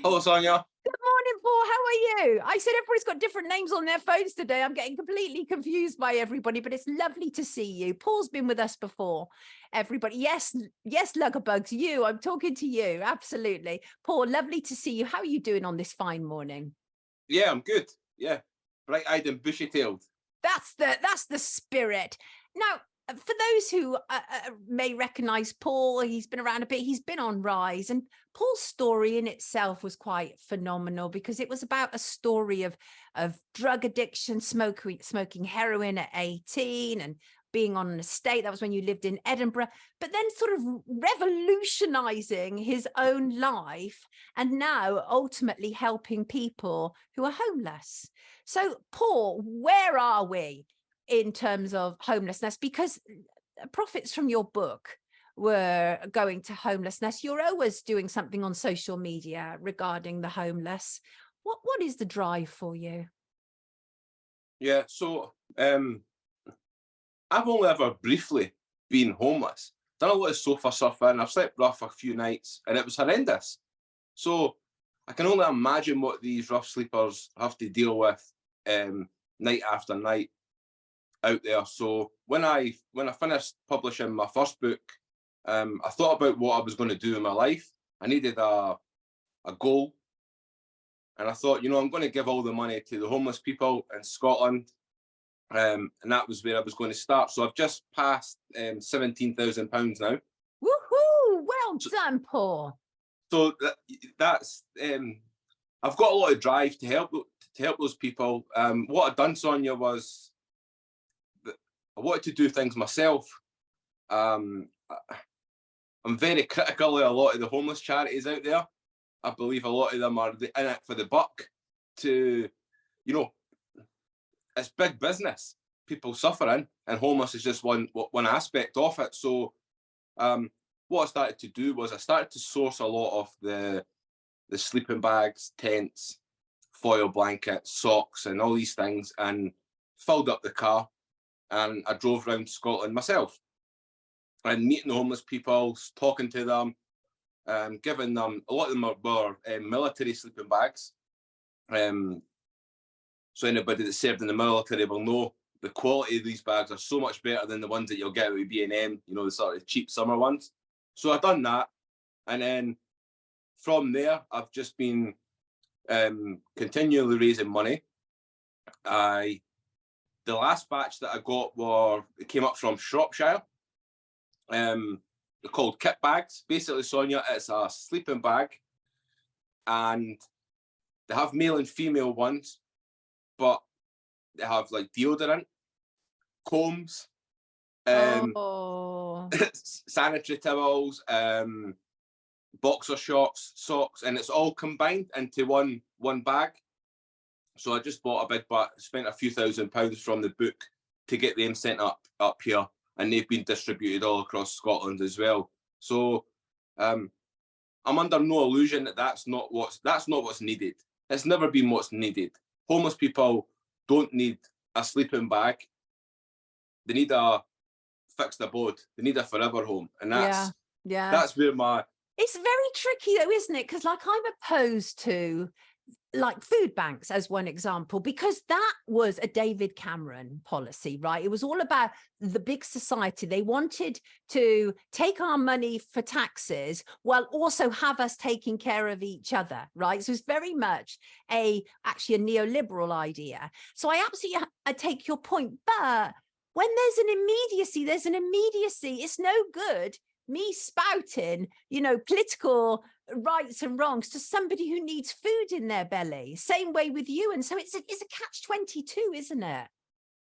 Hello, Sonia. Good morning, Paul. How are you? I said everybody's got different names on their phones today. I'm getting completely confused by everybody, but it's lovely to see you. Paul's been with us before. Everybody, yes, Luggerbugs, you. I'm talking to you. Absolutely, Paul. Lovely to see you. How are you doing on this fine morning? Yeah, I'm good. Yeah, bright-eyed and bushy-tailed. That's the spirit. Now, for those who may recognize Paul, he's been around a bit. He's been on Rise, and Paul's story in itself was quite phenomenal because it was about a story of drug addiction, smoking heroin at 18, and being on an estate. That was when you lived in Edinburgh, but then sort of revolutionizing his own life, and now ultimately helping people who are homeless. So, Paul, where are we in terms of homelessness? Because profits from your book were going to homelessness. You're always doing something on social media regarding the homeless. What is the drive for you? Yeah, so I've only ever briefly been homeless. Done a lot of sofa surfing. I've slept rough a few nights, and it was horrendous. So I can only imagine what these rough sleepers have to deal with night after night out there. So when I finished publishing my first book, I thought about what I was going to do in my life. I needed a goal, and I thought, I'm going to give all the money to the homeless people in Scotland, and that was where I was going to start. So I've just passed £17,000 now. Woohoo! Well done, Paul. So that's I've got a lot of drive to help those people. What I've done, Sonia, was that I wanted to do things myself. I'm very critical of a lot of the homeless charities out there. I believe a lot of them are in it for the buck. It's big business. People suffering, and homeless is just one aspect of it. So what I started to do was I started to source a lot of the sleeping bags, tents, foil blankets, socks, and all these things, and filled up the car, and I drove around Scotland myself and meeting the homeless people, talking to them, giving them, a lot of them were military sleeping bags. So anybody that served in the military will know the quality of these bags are so much better than the ones that you'll get with B&M, the sort of cheap summer ones. So I've done that, and then from there, I've just been continually raising money. The last batch that I got it came up from Shropshire. They're called kit bags. Basically, Sonia, it's a sleeping bag, and they have male and female ones, but they have like deodorant, combs, sanitary towels, boxer shorts, socks, and it's all combined into one bag. So I just bought a big bag, spent a few £1,000s from the book to get them sent up here, and they've been distributed all across Scotland as well. So I'm under no illusion that that's not what's needed. It's never been what's needed. Homeless people don't need a sleeping bag. They need a fixed abode. They need a forever home, and that's where It's very tricky though, isn't it? Because I'm opposed to food banks as one example, because that was a David Cameron policy, right? It was all about the big society. They wanted to take our money for taxes while also have us taking care of each other, right? So it's very much actually a neoliberal idea. So I absolutely take your point, but when there's an immediacy. It's no good me spouting, political rights and wrongs to somebody who needs food in their belly. Same way with you. And so it's a catch-22, isn't it?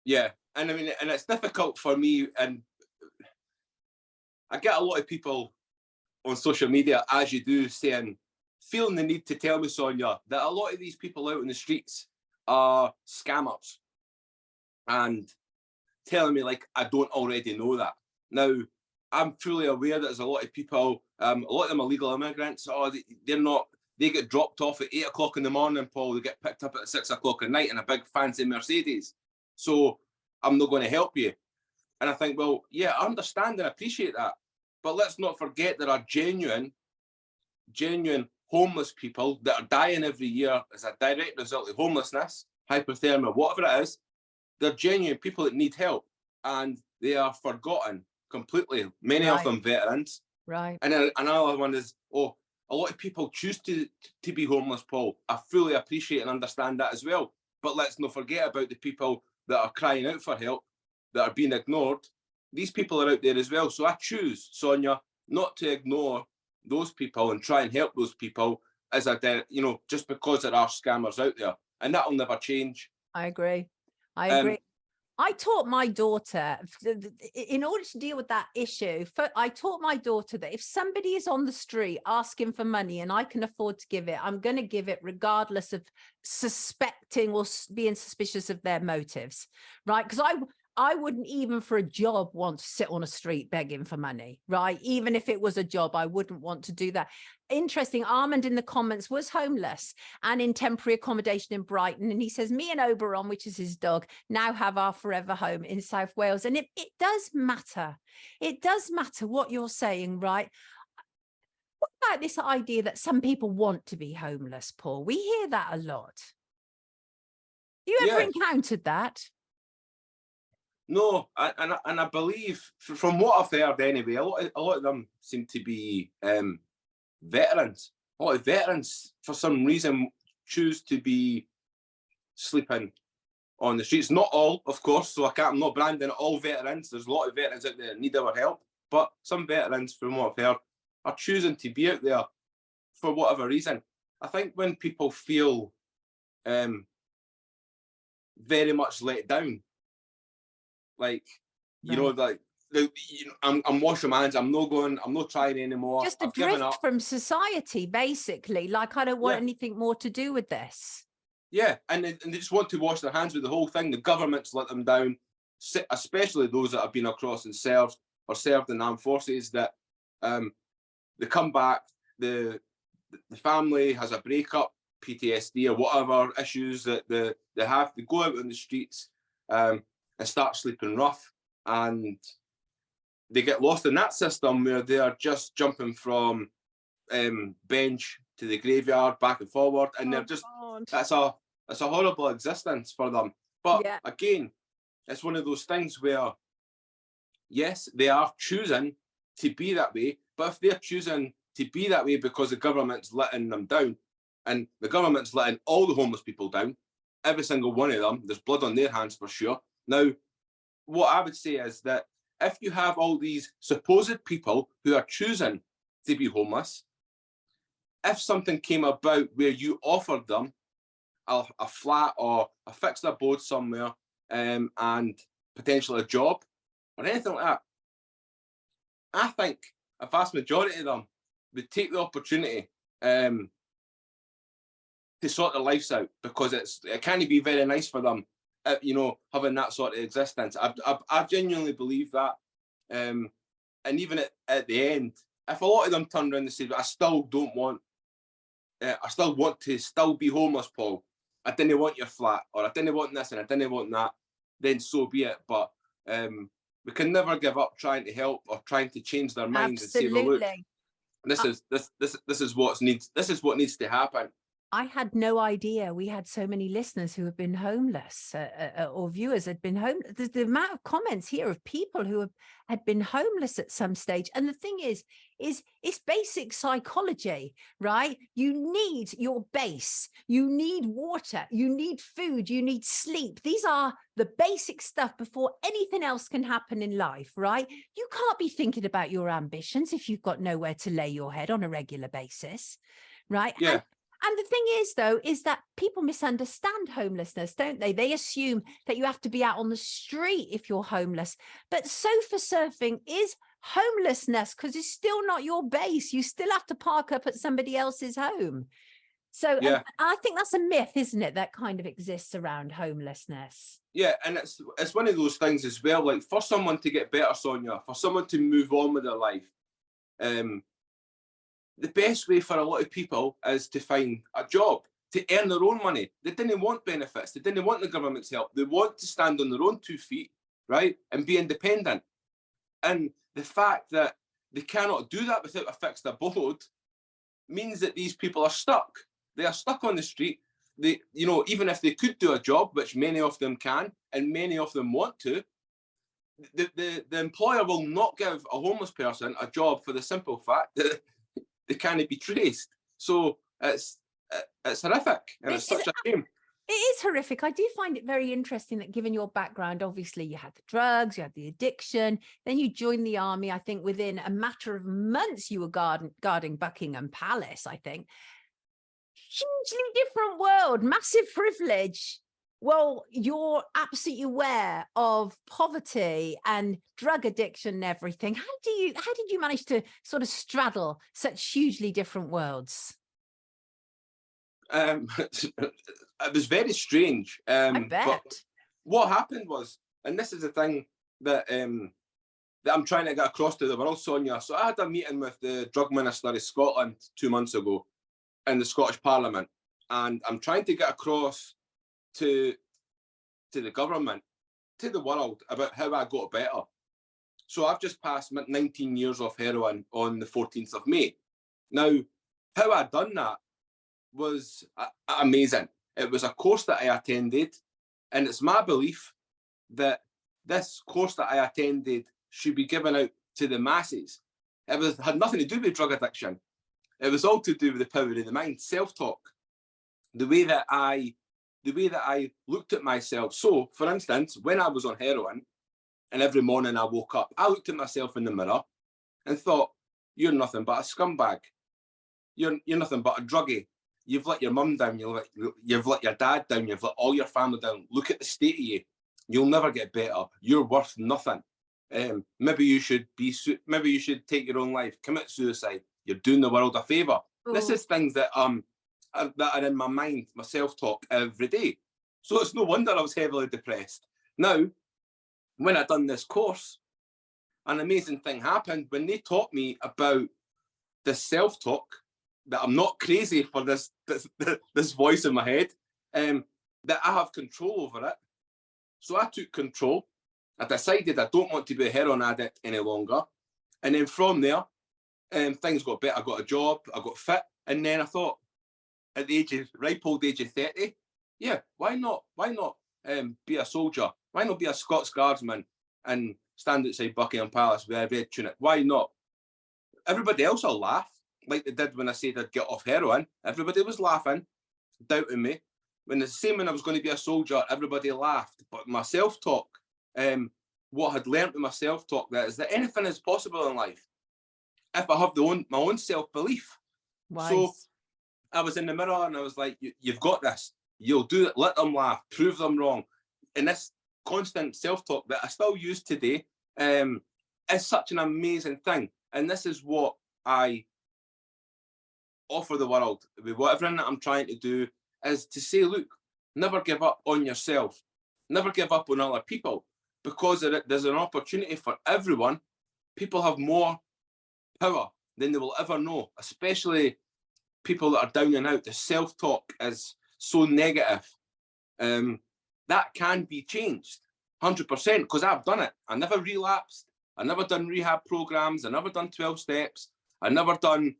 Yeah. And I mean, and it's difficult for me. And I get a lot of people on social media, as you do, feeling the need to tell me, Sonia, that a lot of these people out in the streets are scammers, and telling me like I don't already know that. Now, I'm fully aware that there's a lot of people, a lot of them illegal immigrants. They get dropped off at 8 o'clock in the morning, Paul. They get picked up at 6 o'clock at night in a big fancy Mercedes. So I'm not going to help you. And I think, well, yeah, I understand and appreciate that. But let's not forget there are genuine homeless people that are dying every year as a direct result of homelessness, hypothermia, whatever it is. They're genuine people that need help, and they are forgotten completely. Many of them veterans. Right. And another one is, oh, a lot of people choose to be homeless, Paul. I fully appreciate and understand that as well. But let's not forget about the people that are crying out for help, that are being ignored. These people are out there as well. So I choose, Sonia, not to ignore those people and try and help those people as just because there are scammers out there. And that'll never change. I agree. I agree. I taught my daughter, in order to deal with that issue, I taught my daughter that if somebody is on the street asking for money and I can afford to give it, I'm going to give it regardless of suspecting or being suspicious of their motives, right? Because I wouldn't even for a job want to sit on a street begging for money, right? Even if it was a job, I wouldn't want to do that. Interesting, Armand in the comments was homeless and in temporary accommodation in Brighton. And he says, me and Oberon, which is his dog, now have our forever home in South Wales. And it does matter. It does matter what you're saying, right? What about this idea that some people want to be homeless, Paul? We hear that a lot. You ever encountered that? No, and I believe from what I've heard anyway, a lot of them seem to be veterans. A lot of veterans, for some reason, choose to be sleeping on the streets. Not all, of course, so I'm not branding all veterans. There's a lot of veterans out there that need our help, but some veterans, from what I've heard, are choosing to be out there for whatever reason. I think when people feel very much let down, like, I'm washing my hands. I'm not trying anymore. Just adrift from society, basically. Like, I don't want anything more to do with this. Yeah, and they just want to wash their hands with the whole thing. The government's let them down, especially those that have been across and served in armed forces, that they come back, the family has a breakup, PTSD or whatever issues that they have. They go out on the streets and start sleeping rough, and they get lost in that system where they are just jumping from bench to the graveyard, back and forward, and they're just that's a horrible existence for them. But again, it's one of those things where, yes, they are choosing to be that way, but if they're choosing to be that way because the government's letting them down, and the government's letting all the homeless people down, every single one of them, there's blood on their hands for sure. Now, what I would say is that if you have all these supposed people who are choosing to be homeless, if something came about where you offered them a flat or a fixed abode somewhere and potentially a job or anything like that, I think a vast majority of them would take the opportunity to sort their lives out, because it can't be very nice for them, having that sort of existence. I genuinely believe that. And even at the end, if a lot of them turn around and say, I still want to still be homeless, Paul, I didn't want your flat, or I didn't want this and I didn't want that, then so be it. But we can never give up trying to help or trying to change their minds. Absolutely. And say, well, look, this is what needs to happen. I had no idea we had so many listeners who have been homeless, or viewers had been homeless. The amount of comments here of people who had been homeless at some stage. And the thing is it's basic psychology, right? You need your base, you need water, you need food, you need sleep. These are the basic stuff before anything else can happen in life, right? You can't be thinking about your ambitions if you've got nowhere to lay your head on a regular basis, right? Yeah. And the thing is, though, is that people misunderstand homelessness, don't they? They assume that you have to be out on the street if you're homeless. But sofa surfing is homelessness, because it's still not your base. You still have to park up at somebody else's home. So I think that's a myth, isn't it, that kind of exists around homelessness? Yeah, and it's one of those things as well. Like, for someone to get better, Sonia, for someone to move on with their life, the best way for a lot of people is to find a job, to earn their own money. They didn't want benefits. They didn't want the government's help. They want to stand on their own 2 feet, right, and be independent. And the fact that they cannot do that without a fixed abode means that these people are stuck. They are stuck on the street. They, you know, even if they could do a job, which many of them can, and many of them want to, the employer will not give a homeless person a job for the simple fact that they can't be traced. So it's horrific, and it's such a shame. It is horrific. I do find it very interesting that, given your background, obviously you had the drugs, you had the addiction, then you joined the army. I think within a matter of months you were guarding Buckingham Palace, I think. Hugely different world, massive privilege. Well, you're absolutely aware of poverty and drug addiction and everything. How did you manage to sort of straddle such hugely different worlds? It was very strange. I bet. But what happened was, and this is the thing that that I'm trying to get across to the world, Sonia. So I had a meeting with the drug minister of Scotland 2 months ago in the Scottish Parliament, and I'm trying to get across to the government, to the world, about how I got better. So I've just passed 19 years off heroin on the 14th of May. Now, how I done that was amazing. It was a course that I attended, and it's my belief that this course that I attended should be given out to the masses. It had nothing to do with drug addiction. It was all to do with the power of the mind, self-talk, the way that I looked at myself. So, for instance, when I was on heroin, and every morning I woke up, I looked at myself in the mirror and thought, "You're nothing but a scumbag. You're nothing but a druggie. You've let your mum down. You've let your dad down. You've let all your family down. Look at the state of you. You'll never get better. You're worth nothing. Maybe you should take your own life. Commit suicide. You're doing the world a favour." This is things that are in my mind, my self-talk every day. So it's no wonder I was heavily depressed. Now, when I done this course, an amazing thing happened when they taught me about this self-talk, that I'm not crazy for this voice in my head, that I have control over it. So I took control. I decided I don't want to be a heroin addict any longer. And then from there, things got better. I got a job, I got fit. And then I thought, at the ripe old age of 30, yeah, why not be a soldier? Why not be a Scots Guardsman and stand outside Buckingham Palace with a red tunic? Why not? Everybody else will laugh, like they did when I said I'd get off heroin. Everybody was laughing, doubting me. When the same when I was going to be a soldier, everybody laughed. But my self-talk, what I had learned with my self-talk, that is that anything is possible in life if I have my own self-belief. Wise. So I was in the mirror and I was like, "You've got this. You'll do it. Let them laugh. Prove them wrong." And this constant self-talk that I still use today is such an amazing thing. And this is what I offer the world with whatever that I'm trying to do, is to say, look, never give up on yourself. Never give up on other people, because there's an opportunity for everyone. People have more power than they will ever know, especially people that are down and out. The self-talk is so negative. That can be changed 100%, because I've done it. I never relapsed. I never done rehab programs. I never done 12 steps. I never turned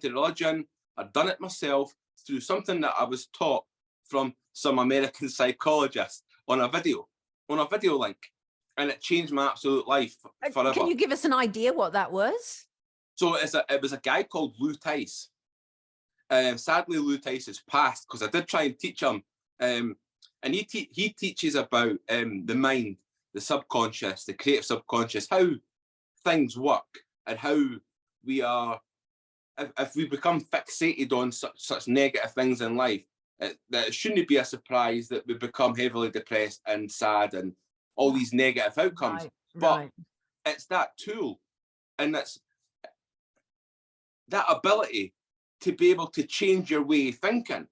to religion. I'd done it myself through something that I was taught from some American psychologist on a video link. And it changed my absolute life forever. Can you give us an idea what that was? So it was a guy called Lou Tice. Sadly, Lou Tice has passed, because I did try and teach him. And he teaches about the mind, the subconscious, the creative subconscious, how things work, and how we are, if we become fixated on such negative things in life, that it shouldn't be a surprise that we become heavily depressed and sad and all these negative outcomes. But it's that tool, and it's that ability to be able to change your way of thinking.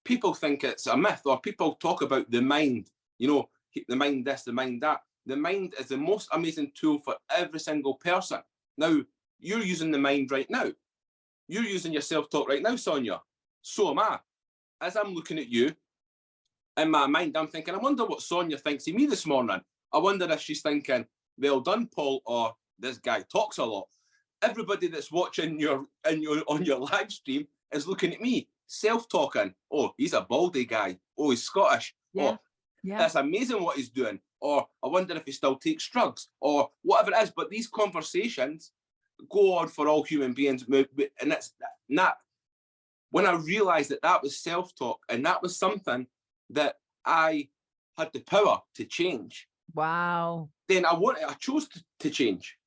People think it's a myth, or people talk about the mind, the mind this, the mind that. The mind is the most amazing tool for every single person. Now, you're using the mind right now. You're using your self-talk right now, Sonia. So am I. As I'm looking at you, in my mind, I'm thinking, I wonder what Sonia thinks of me this morning. I wonder if she's thinking, "Well done, Paul," or "This guy talks a lot." everybody that's watching on your live stream is looking at me, self-talking. Oh, he's a baldy guy. Oh, he's Scottish. Yeah. Oh, Yeah. that's amazing what he's doing. Or I wonder if he still takes drugs, or whatever it is. But these conversations go on for all human beings. And it's not, when I realized that that was self-talk and that was something that I had the power to change, Wow. then I chose to change.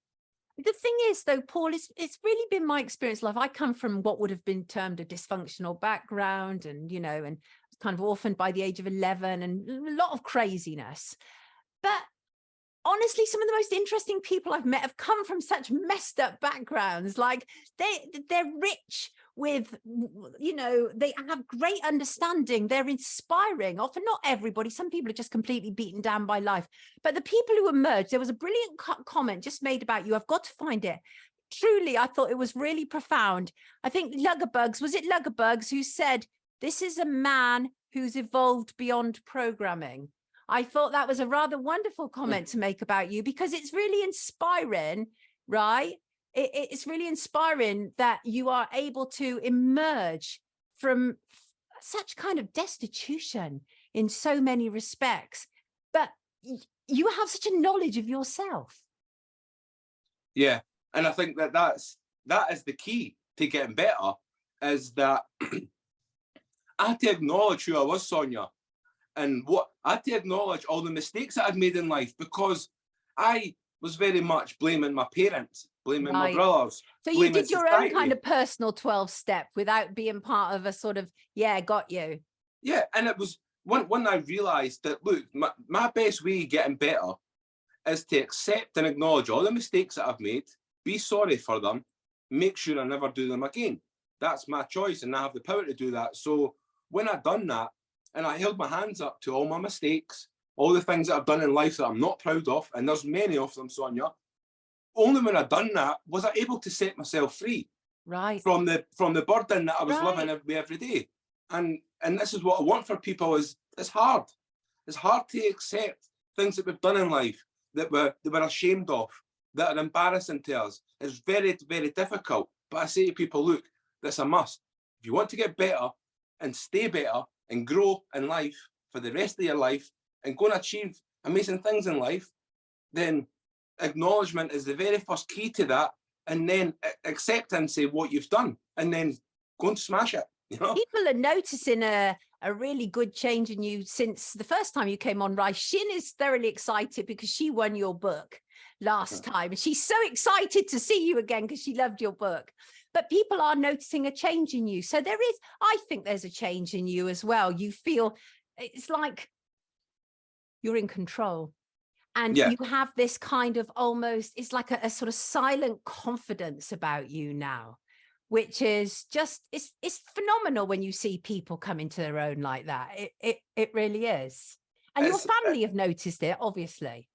The thing is, though, Paul, it's really been my experience in life. I come from what would have been termed a dysfunctional background, and, you know, and kind of orphaned by the age of 11, and a lot of craziness. But honestly, some of the most interesting people I've met have come from such messed up backgrounds. Like they're rich with, you know, they have great understanding. They're inspiring. Often not everybody. Some people are just completely beaten down by life. But the people who emerge, there was a brilliant comment just made about you. I've got to find it. Truly, I thought it was really profound. I think Luggerbugs, was it Luggerbugs, who said, this is a man who's evolved beyond programming. I thought that was a rather wonderful comment to make about you, because it's really inspiring, right? It's really inspiring that you are able to emerge from such kind of destitution in so many respects, but you have such a knowledge of yourself. Yeah, and I think that is the key to getting better, is that I had to acknowledge who I was, Sonia, and what I had to acknowledge all the mistakes that I'd made in life, because I was very much blaming my parents, blaming my brothers. So you did your own kind of personal 12-step without being part of a sort of, yeah, got you. Yeah, and it was when I realised that, look, my best way of getting better is to accept and acknowledge all the mistakes that I've made, be sorry for them, make sure I never do them again. That's my choice, and I have the power to do that. So when I'd done that, and I held my hands up to all my mistakes, all the things that I've done in life that I'm not proud of, and there's many of them, Sonia, only when I'd done that was I able to set myself free, right, from the burden that I was living every day. And this is what I want for people, is it's hard. It's hard to accept things that we've done in life that we're ashamed of, that are embarrassing to us. It's very, very difficult. But I say to people, look, that's a must. If you want to get better and stay better and grow in life for the rest of your life and go and achieve amazing things in life, then acknowledgement is the very first key to that, and then acceptance of what you've done, and then go and smash it. You know? People are noticing a really good change in you since the first time you came on Rise. Shin is thoroughly excited because she won your book last time, and she's so excited to see you again because she loved your book. But people are noticing a change in you. So there is, I think there's a change in you as well. You feel, it's like you're in control. And you have this kind of almost, it's like a sort of silent confidence about you now, which is just, it's phenomenal when you see people come into their own like that. It really is. And your family have noticed it, obviously.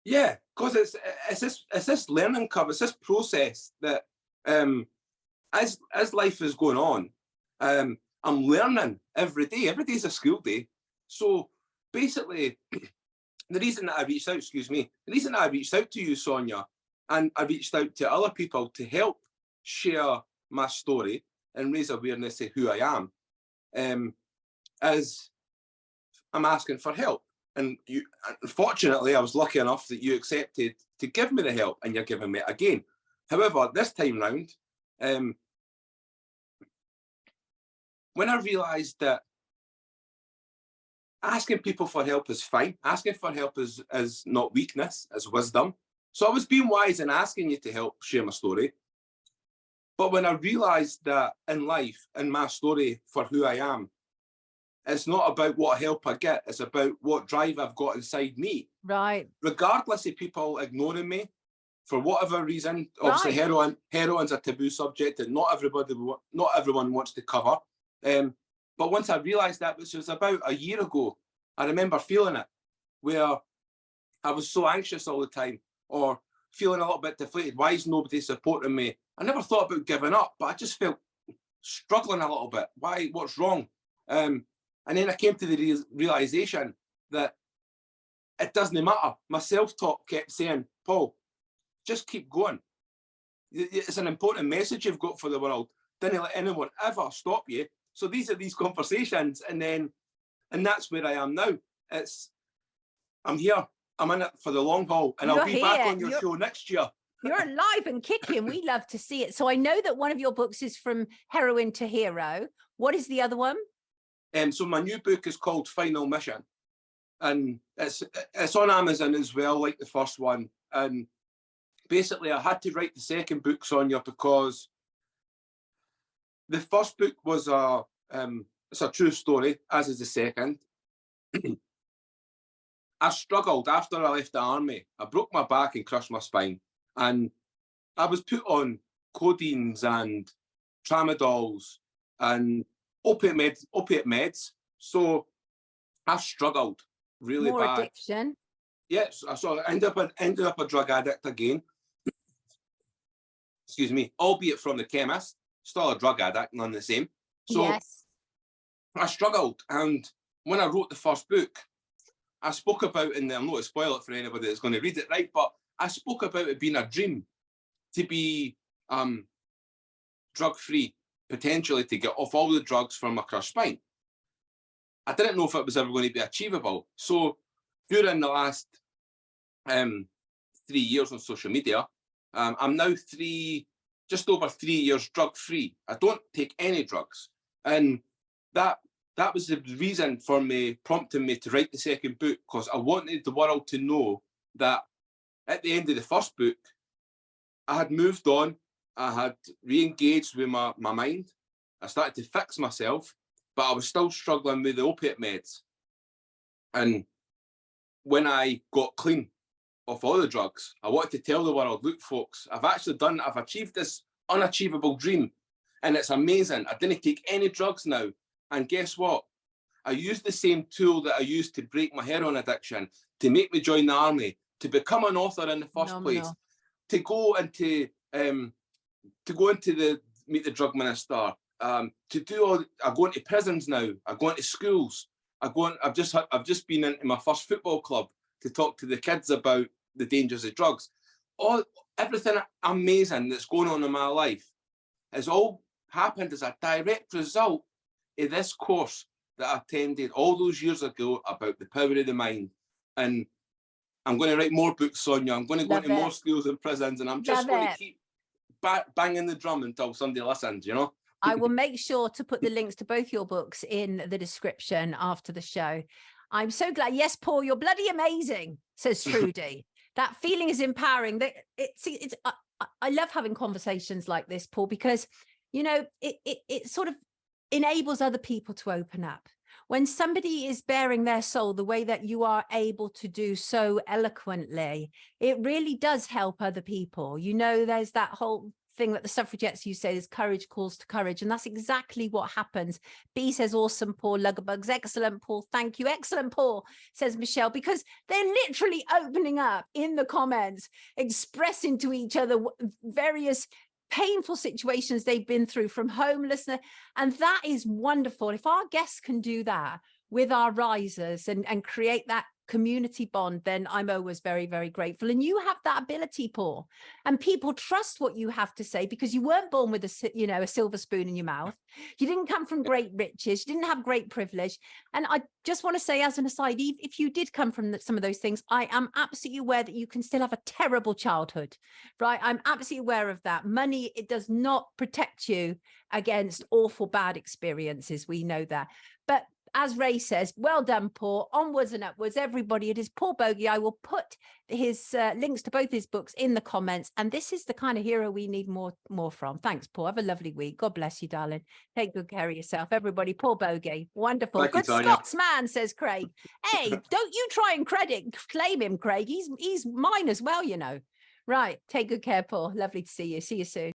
Yeah, because it's this learning curve, it's this process that as life is going on, I'm learning every day. Every day is a school day. So basically, the reason that I reached out, the reason that I reached out to you, Sonia, and I reached out to other people to help share my story and raise awareness of who I am, is I'm asking for help. And you, unfortunately, I was lucky enough that you accepted to give me the help, and you're giving me it again. However, this time round, when I realised that asking people for help is fine, asking for help is not weakness, it's wisdom. So I was being wise in asking you to help share my story. But when I realised that in life, in my story for who I am, it's not about what help I get, it's about what drive I've got inside me. Right. Regardless of people ignoring me, for whatever reason. Obviously, heroin's a taboo subject that not everyone wants to cover. But once I realised that, which was about a year ago, I remember feeling it, where I was so anxious all the time, or feeling a little bit deflated. Why is nobody supporting me? I never thought about giving up, but I just felt struggling a little bit. Why? What's wrong? And then I came to the realisation that it doesn't matter. My self-talk kept saying, Paul, just keep going. It's an important message you've got for the world. Didn't let anyone ever stop you. So these are these conversations, and that's where I am now. I'm here. I'm in it for the long haul, and I'll be back on your show next year. You're alive and kicking. We love to see it. So I know that one of your books is From Heroine to Hero. What is the other one? So my new book is called Final Mission, and it's on Amazon as well, like the first one. And basically, I had to write the second book, Sonia, because the first book was it's a true story, as is the second. I struggled after I left the army. I broke my back and crushed my spine, and I was put on codeines and tramadols and opiate meds. So I struggled really More bad. addiction. Yes, so I ended up a drug addict again. Excuse me, albeit from the chemist, still a drug addict, none the same. So yes. I struggled, and when I wrote the first book, I spoke about, and I'm not going to spoil it for anybody that's going to read it, right? But I spoke about it being a dream to be drug-free, potentially to get off all the drugs from my crushed spine. I didn't know if it was ever going to be achievable. So during the last 3 years on social media, I'm now just over 3 years drug-free. I don't take any drugs. And that was the reason for me, prompting me to write the second book, because I wanted the world to know that at the end of the first book, I had moved on. I had re-engaged with my mind. I started to fix myself, but I was still struggling with the opiate meds. And when I got clean of all the drugs, I wanted to tell the world, look, folks, I've achieved this unachievable dream. And it's amazing. I didn't take any drugs now. And guess what? I used the same tool that I used to break my heroin addiction, to make me join the army, to become an author in the first place, to go into the Meet the Drug Minister, I go into prisons now. I go into schools. I've just been into my first football club to talk to the kids about the dangers of drugs. Everything amazing that's going on in my life has all happened as a direct result of this course that I attended all those years ago about the power of the mind. And I'm going to write more books, Sonia. I'm going to go into more schools and prisons, and I'm just going to keep banging the drum until somebody listens, you know? I will make sure to put the links to both your books in the description after the show. I'm so glad. Yes, Paul, you're bloody amazing, says Trudy. That feeling is empowering. I love having conversations like this, Paul, because, you know, it sort of enables other people to open up. When somebody is bearing their soul the way that you are able to do so eloquently, it really does help other people. You know, there's that whole thing that the suffragettes, you say, is courage calls to courage. And that's exactly what happens. B says, awesome, Paul. Luggerbugs, excellent, Paul. Thank you. Excellent, Paul, says Michelle, because they're literally opening up in the comments, expressing to each other various painful situations they've been through, from homelessness. And that is wonderful. If our guests can do that with our risers and create that community bond, then I'm always very, very grateful. And you have that ability, Paul, and people trust what you have to say, because you weren't born with a silver spoon in your mouth. You didn't come from great riches. You didn't have great privilege. And I just want to say, as an aside, if you did come from some of those things, I am absolutely aware that you can still have a terrible childhood, right? I'm absolutely aware of that. Money, it does not protect you against awful bad experiences. We know that. But as Ray says, well done, Paul. Onwards and upwards, everybody. It is Paul Bogey. I will put his links to both his books in the comments. And this is the kind of hero we need more from. Thanks, Paul. Have a lovely week. God bless you, darling. Take good care of yourself. Everybody, Paul Bogey. Wonderful. Thank good you, Scotsman, says Craig. Hey, don't you try and claim him, Craig. He's mine as well, you know. Right. Take good care, Paul. Lovely to see you. See you soon.